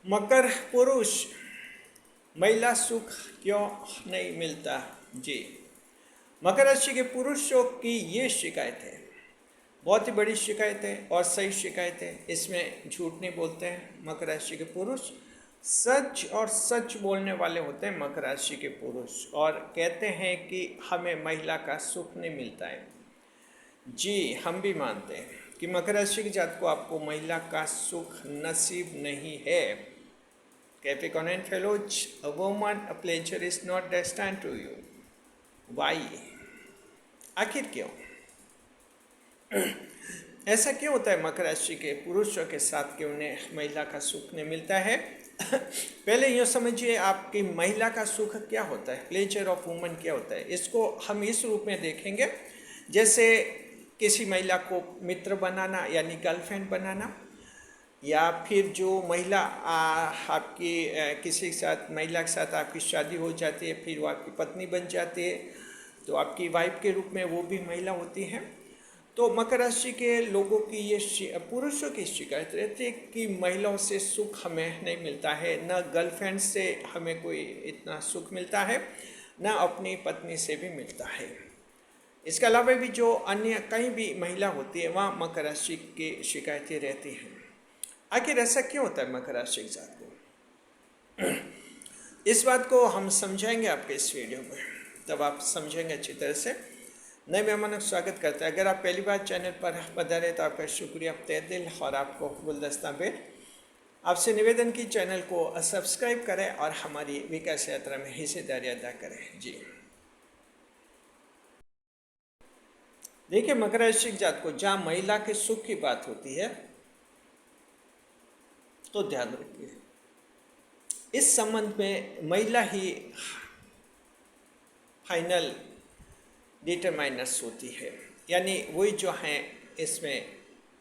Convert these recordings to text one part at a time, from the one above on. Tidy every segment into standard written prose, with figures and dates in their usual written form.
मकर पुरुष, महिला सुख क्यों नहीं मिलता? जी, मकर राशि के पुरुषों की ये शिकायत है, बहुत ही बड़ी शिकायत है और सही शिकायत है। इसमें झूठ नहीं बोलते हैं मकर राशि के पुरुष, सच और सच बोलने वाले होते हैं मकर राशि के पुरुष, और कहते हैं कि हमें महिला का सुख नहीं मिलता है। जी, हम भी मानते हैं कि मकर राशि के जातक को आपको महिला का सुख नसीब नहीं है। Capricorn and fellows, a woman, a pleasure is not destined to you. Why? आखिर क्यों? ऐसा क्यों होता है मकर राशि के पुरुषों के साथ कि उन्हें महिला का सुख नहीं मिलता है? पहले यूँ समझिए आपकी महिला का सुख क्या होता है, प्लेजर ऑफ वुमन क्या होता है। इसको हम इस रूप में देखेंगे, जैसे किसी महिला को मित्र बनाना यानी गर्लफ्रेंड बनाना, या फिर जो महिला आपकी किसी के साथ, महिला के साथ आपकी शादी हो जाती है, फिर वो आपकी पत्नी बन जाती है, तो आपकी वाइफ के रूप में वो भी महिला होती है। तो मकर राशि के लोगों की ये पुरुषों की शिकायत रहती है कि महिलाओं से सुख हमें नहीं मिलता है, न गर्लफ्रेंड से हमें कोई इतना सुख मिलता है, न अपनी पत्नी से भी मिलता है। इसके अलावा भी जो अन्य कहीं भी महिला होती है वहाँ मकर राशि की शिकायतें रहती हैं। आखिर ऐसा क्यों होता है मकर राशि के साथ को? इस बात को हम समझाएंगे आपके इस वीडियो में, तब आप समझेंगे अच्छी तरह से। नए मेहमानों का स्वागत करते हैं। अगर आप पहली बार चैनल पर पधारे तो आपका शुक्रिया तहे दिल, और आपको गुलदस्ता भेंट। आपसे निवेदन की चैनल को सब्सक्राइब करें और हमारी विकास यात्रा में हिस्सेदारी अदा करें। जी देखिए, मकर राशि के जातक को जहाँ महिला के सुख की बात होती है तो ध्यान रखिए, इस संबंध में महिला ही फाइनल डिटरमाइनर्स होती है, यानी वही जो हैं इसमें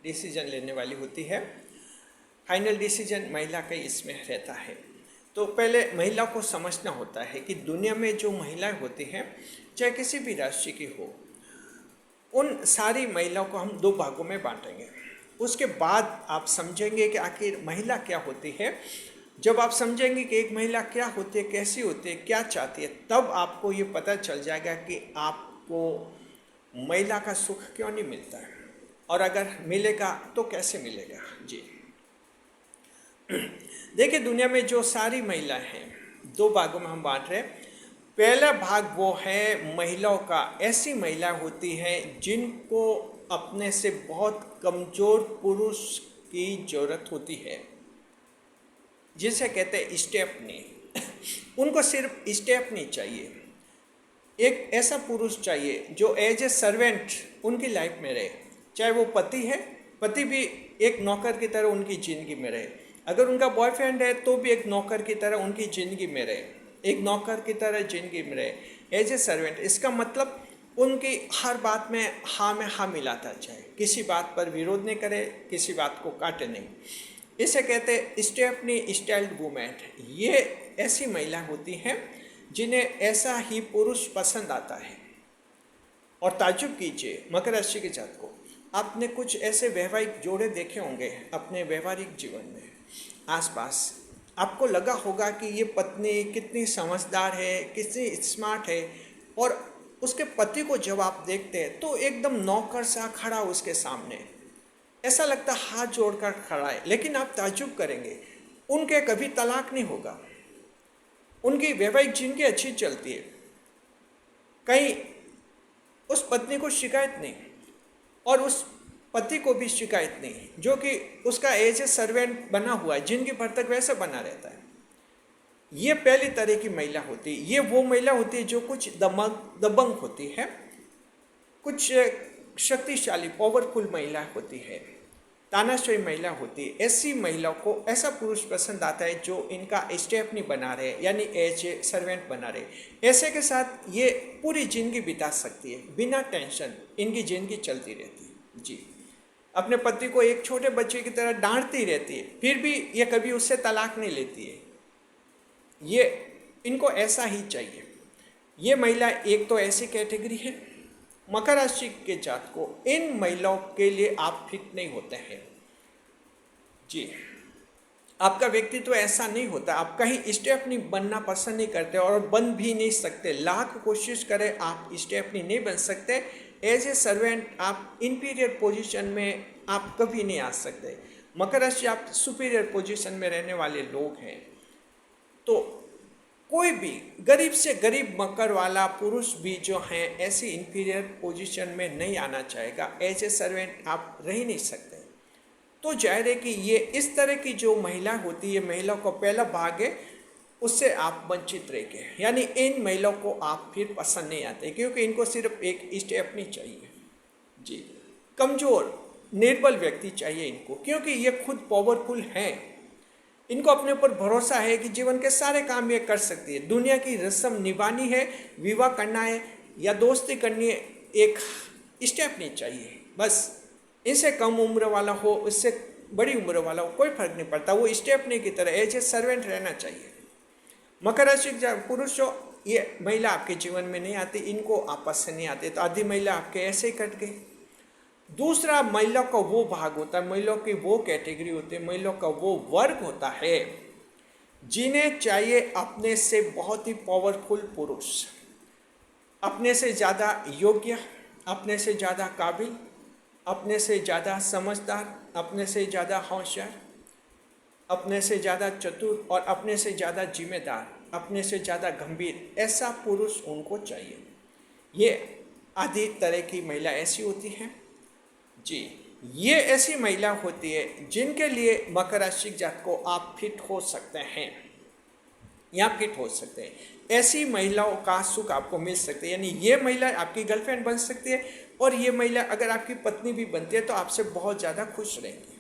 डिसीजन लेने वाली होती है। फाइनल डिसीजन महिला का इसमें रहता है। तो पहले महिला को समझना होता है कि दुनिया में जो महिलाएं होती हैं, चाहे किसी भी राशि की हो, उन सारी महिलाओं को हम दो भागों में बांटेंगे। उसके बाद आप समझेंगे कि आखिर महिला क्या होती है। जब आप समझेंगे कि एक महिला क्या होती है, कैसी होती है, क्या चाहती है, तब आपको ये पता चल जाएगा कि आपको महिला का सुख क्यों नहीं मिलता है, और अगर मिलेगा तो कैसे मिलेगा। जी देखिए, दुनिया में जो सारी महिलाएं हैं, दो भागों में हम बांट रहे हैं। पहला भाग वो है महिलाओं का, ऐसी महिलाएं होती हैं जिनको अपने से बहुत कमज़ोर पुरुष की ज़रूरत होती है, जिसे कहते हैं स्टेपनी। उनको सिर्फ स्टेपनी चाहिए, एक ऐसा पुरुष चाहिए जो एज ए सर्वेंट उनकी लाइफ में रहे। चाहे वो पति है, पति भी एक नौकर की तरह उनकी ज़िंदगी में रहे। अगर उनका बॉयफ्रेंड है तो भी एक नौकर की तरह उनकी ज़िंदगी में रहे, एक नौकर की तरह ज़िंदगी में रहे, एज ए सर्वेंट। इसका मतलब उनकी हर बात में हाँ मिलाता जाए, किसी बात पर विरोध नहीं करे, किसी बात को काटे नहीं। इसे कहते हैं स्टेपनी स्टाइल्ड वुमेन। ये ऐसी महिला होती हैं जिन्हें ऐसा ही पुरुष पसंद आता है। और ताज्जुब कीजिए, मकर राशि के जातक को आपने कुछ ऐसे वैवाहिक जोड़े देखे होंगे अपने व्यवहारिक जीवन में आसपास। आपको लगा होगा कि ये पत्नी कितनी समझदार है, कितनी स्मार्ट है, और उसके पति को जब आप देखते हैं तो एकदम नौकर सा खड़ा उसके सामने, ऐसा लगता हाथ जोड़कर खड़ा है। लेकिन आप ताज्जुब करेंगे, उनके कभी तलाक नहीं होगा, उनकी वैवाहिक जिंदगी अच्छी चलती है, कहीं उस पत्नी को शिकायत नहीं और उस पति को भी शिकायत नहीं, जो कि उसका एज ए सर्वेंट बना हुआ है, जिंदगी भर तक वैसे बना रहता है। ये पहली तरह की महिला होती है। ये वो महिला होती है जो कुछ दबंग होती है, कुछ शक्तिशाली पावरफुल महिला होती है, तानाशाही महिला होती है। ऐसी महिलाओं को ऐसा पुरुष पसंद आता है जो इनका स्टेपनी बना रहे, यानी एज ए सर्वेंट बना रहे। ऐसे के साथ ये पूरी ज़िंदगी बिता सकती है, बिना टेंशन इनकी ज़िंदगी चलती रहती है। जी, अपने पति को एक छोटे बच्चे की तरह डांटती रहती है, फिर भी ये कभी उससे तलाक नहीं लेती है। ये इनको ऐसा ही चाहिए। ये महिला एक तो ऐसी कैटेगरी है। मकर राशि के जातक को इन महिलाओं के लिए आप फिट नहीं होते हैं। जी, आपका व्यक्तित्व ऐसा नहीं होता, आप कहीं स्टेप नहीं बनना पसंद नहीं करते और बन भी नहीं सकते। लाख कोशिश करें आप स्टेप नहीं बन सकते। एज ए सर्वेंट आप इंपीरियर पोजीशन में आप कभी नहीं आ सकते। मकर राशि आप सुपीरियर पोजीशन में रहने वाले लोग हैं। तो कोई भी गरीब से गरीब मकर वाला पुरुष भी जो हैं ऐसी इंफीरियर पोजीशन में नहीं आना चाहेगा। एज ए सर्वेंट आप रह ही नहीं सकते। तो जाहिर है कि ये इस तरह की जो महिला होती है, महिला का पहला भाग है, उससे आप वंचित रह गए। यानी इन महिलाओं को आप फिर पसंद नहीं आते, क्योंकि इनको सिर्फ एक स्टेप नहीं चाहिए जी। कमज़ोर निर्बल व्यक्ति चाहिए इनको, क्योंकि ये खुद पावरफुल हैं। इनको अपने ऊपर भरोसा है कि जीवन के सारे काम ये कर सकती है। दुनिया की रस्म निभानी है, विवाह करना है या दोस्ती करनी है, एक स्टेप नहीं चाहिए। बस इससे कम उम्र वाला हो, इससे बड़ी उम्र वाला हो, कोई फर्क नहीं पड़ता, वो स्टेप नहीं की तरह एज ए सर्वेंट रहना चाहिए। मकर राशि पुरुष जो ये महिला आपके जीवन में नहीं आती, इनको आपस से नहीं आते, तो आधी महिला आपके ऐसे ही कट गई। दूसरा, महिला का वो भाग होता है, महिलाओं की वो कैटेगरी होती है, महिलाओं का वो वर्ग होता है जिन्हें चाहिए अपने से बहुत ही पावरफुल पुरुष, अपने से ज़्यादा योग्य, अपने से ज़्यादा काबिल, अपने से ज़्यादा समझदार, अपने से ज़्यादा होशियार, अपने से ज़्यादा चतुर और अपने से ज़्यादा जिम्मेदार, अपने से ज़्यादा गंभीर, ऐसा पुरुष उनको चाहिए। ये आधी तरह की महिला ऐसी होती हैं जी। ये ऐसी महिला होती है जिनके लिए मकर राशि जात को आप फिट हो सकते हैं या फिट हो सकते हैं। ऐसी महिलाओं का सुख आपको मिल सकता है। यानी ये महिला आपकी गर्लफ्रेंड बन सकती है और ये महिला अगर आपकी पत्नी भी बनती है तो आपसे बहुत ज़्यादा खुश रहेंगी,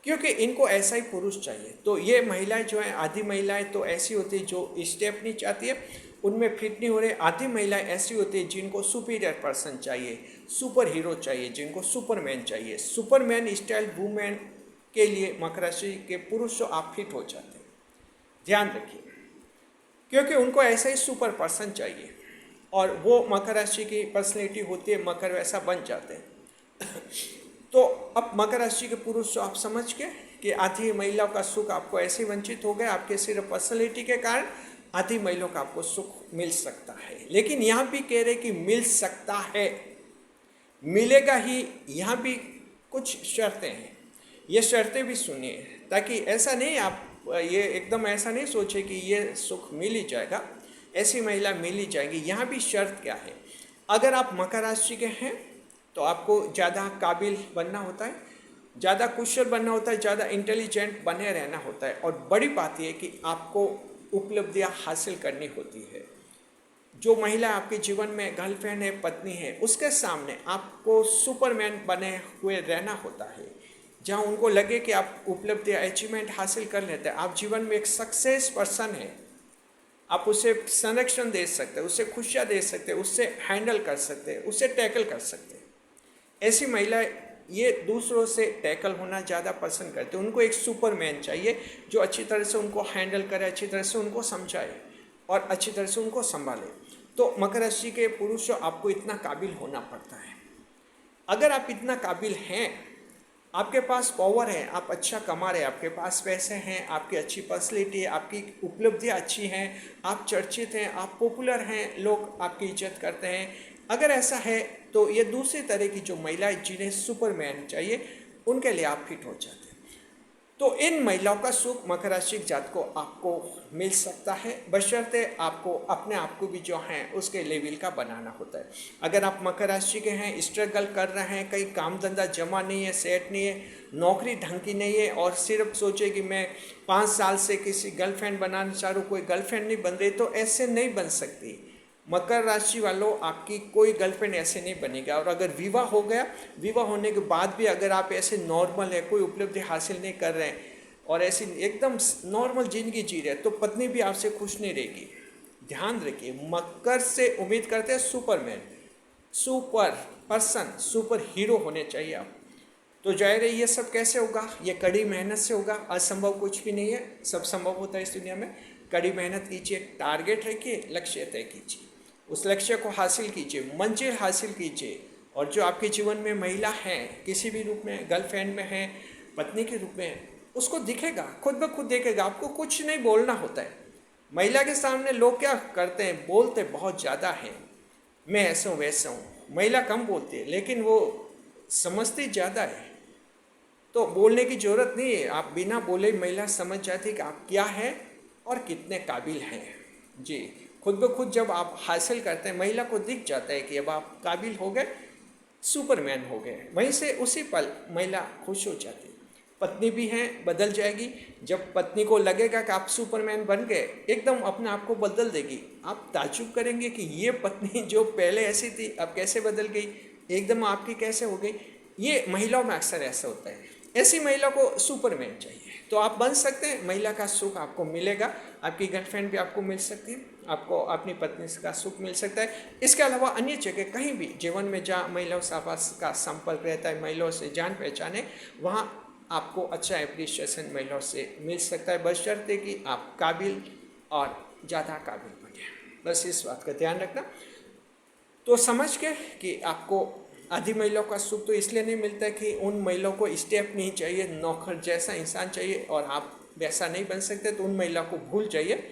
क्योंकि इनको ऐसा ही पुरुष चाहिए। तो ये महिलाएं जो हैं, आधी महिलाएं तो ऐसी होती है जो स्टेप नहीं चाहती है, उनमें फिट नहीं हो रहे। आधी महिलाएं ऐसी होती है जिनको सुपीरियर पर्सन चाहिए, सुपर हीरो चाहिए, जिनको सुपरमैन चाहिए। सुपरमैन स्टाइल वुमेन के लिए मकर राशि के पुरुष आप फिट हो जाते हैं। ध्यान रखिए, क्योंकि उनको ऐसा ही सुपर पर्सन चाहिए और वो मकर राशि की पर्सनैलिटी होती है, मकर वैसा बन जाते हैं। तो अब मकर राशि के पुरुष आप समझ के कि आधी महिलाओं का सुख आपको ऐसे वंचित हो गया, आपके सिर्फ पर्सनैलिटी के कारण आधी महिलाओं का आपको सुख मिल सकता है। लेकिन यहाँ भी कह रहे कि मिल सकता है, मिलेगा ही। यहाँ भी कुछ शर्तें हैं, ये शर्तें भी सुनिए, ताकि ऐसा नहीं आप ये एकदम ऐसा नहीं सोचे कि ये सुख मिल ही जाएगा, ऐसी महिला मिल ही जाएगी। यहाँ भी शर्त क्या है, अगर आप मकर राशि के हैं तो आपको ज़्यादा काबिल बनना होता है, ज़्यादा कुशल बनना होता है, ज़्यादा इंटेलिजेंट बने रहना होता है। और बड़ी बात यह कि आपको उपलब्धियां हासिल करनी होती है। जो महिला आपके जीवन में गर्लफ्रेंड है, पत्नी है, उसके सामने आपको सुपरमैन बने हुए रहना होता है, जहां उनको लगे कि आप उपलब्धियां, अचीवमेंट हासिल कर लेते हैं, आप जीवन में एक सक्सेस पर्सन है, आप उसे संरक्षण दे सकते हैं, उससे खुशियाँ दे सकते हैं, उससे हैंडल कर सकते हैं, उससे टैकल कर सकते हैं। ऐसी महिला ये दूसरों से टैकल होना ज़्यादा पसंद करते हैं। उनको एक सुपरमैन चाहिए जो अच्छी तरह से उनको हैंडल करे, अच्छी तरह से उनको समझाए और अच्छी तरह से उनको संभाले। तो मकर राशि के पुरुष आपको इतना काबिल होना पड़ता है। अगर आप इतना काबिल हैं, आपके पास पावर है, आप अच्छा कमा रहे हैं, आपके पास पैसे हैं, आपकी अच्छी पर्सनैलिटी है, आपकी उपलब्धियाँ अच्छी हैं, आप चर्चित हैं, आप पॉपुलर हैं, लोग आपकी इज्जत करते हैं, अगर ऐसा है तो ये दूसरी तरह की जो महिलाएं जिन्हें सुपरमैन चाहिए, उनके लिए आप फिट हो जाते हैं। तो इन महिलाओं का सुख मकर राशि जात को आपको मिल सकता है, बशर्ते आपको अपने आप को भी जो है उसके लेवल का बनाना होता है। अगर आप मकर राशि के हैं, स्ट्रगल कर रहे हैं, कहीं काम धंधा जमा नहीं है, सेट नहीं है, नौकरी ढंग की नहीं है और सिर्फ सोचे कि मैं 5 साल से किसी गर्लफ्रेंड बनाना चाह रहा हूँ, कोई गर्लफ्रेंड नहीं बन रही, तो ऐसे नहीं बन सकती। मकर राशि वालों, आपकी कोई गर्लफ्रेंड ऐसे नहीं बनेगा। और अगर विवाह हो गया, विवाह होने के बाद भी अगर आप ऐसे नॉर्मल है, कोई उपलब्धि हासिल नहीं कर रहे हैं और ऐसी एकदम नॉर्मल जिंदगी जी रहे हैं, तो पत्नी भी आपसे खुश नहीं रहेगी। ध्यान रखिए, मकर से उम्मीद करते हैं Superman, super person, super hero होने चाहिए आप। तो जाहिर है ये सब कैसे होगा, ये कड़ी मेहनत से होगा। असंभव कुछ भी नहीं है, सब संभव होता है इस दुनिया में। कड़ी मेहनत कीजिए, टारगेट रखिए, लक्ष्य तय कीजिए, उस लक्ष्य को हासिल कीजिए, मंजिल हासिल कीजिए। और जो आपके जीवन में महिला हैं, किसी भी रूप में, गर्लफ्रेंड में है, पत्नी के रूप में, उसको दिखेगा, खुद ब खुद देखेगा, आपको कुछ नहीं बोलना होता है। महिला के सामने लोग क्या करते हैं, बोलते बहुत ज़्यादा हैं, मैं ऐसा हूँ वैसा हूँ। महिला कम बोलती है लेकिन वो समझती ज़्यादा है। तो बोलने की ज़रूरत नहीं है, आप बिना बोले महिला समझ जाती है कि आप क्या है और कितने काबिल हैं। जी, खुद ब खुद जब आप हासिल करते हैं, महिला को दिख जाता है कि अब आप काबिल हो गए, सुपरमैन हो गए। वहीं से उसी पल महिला खुश हो जाती है। पत्नी भी हैं, बदल जाएगी। जब पत्नी को लगेगा कि आप सुपरमैन बन गए, एकदम अपने आप को बदल देगी। आप ताज्जुब करेंगे कि ये पत्नी जो पहले ऐसी थी अब कैसे बदल गई, एकदम आपकी कैसे हो गई। ये महिलाओं में अक्सर ऐसा होता है। ऐसी महिला को सुपरमैन चाहिए, तो आप बन सकते हैं। महिला का सुख आपको मिलेगा, आपकी गर्लफ्रेंड भी आपको मिल सकती है, आपको अपनी पत्नी का सुख मिल सकता है। इसके अलावा अन्य जगह कहीं भी जीवन में जहाँ महिलाओं से आपस का संपर्क रहता है, महिलाओं से जान पहचान है, वहाँ आपको अच्छा एप्रिसिएशन महिलाओं से मिल सकता है, बशर्ते कि आप काबिल और ज़्यादा काबिल बने। बस इस बात का ध्यान रखना। तो समझ के कि आपको आधी महिलाओं का सुख तो इसलिए नहीं मिलता है कि उन महिलाओं को स्टेप नहीं चाहिए, नौकर जैसा इंसान चाहिए और आप वैसा नहीं बन सकते, तो उन महिला को भूल जाइए।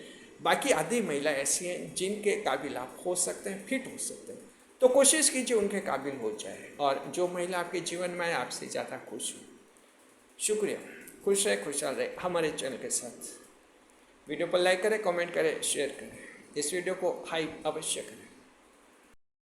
बाकी आधी महिला ऐसी हैं जिनके काबिल आप हो सकते हैं, फिट हो सकते हैं। तो कोशिश कीजिए उनके काबिल हो जाए और जो महिला आपके जीवन में है आपसे ज़्यादा खुश हो। शुक्रिया। खुश रहे, खुशहाल रहे हमारे चैनल के साथ। वीडियो पर लाइक करें, कमेंट करें, शेयर करें। इस वीडियो को हाइप अवश्य करें।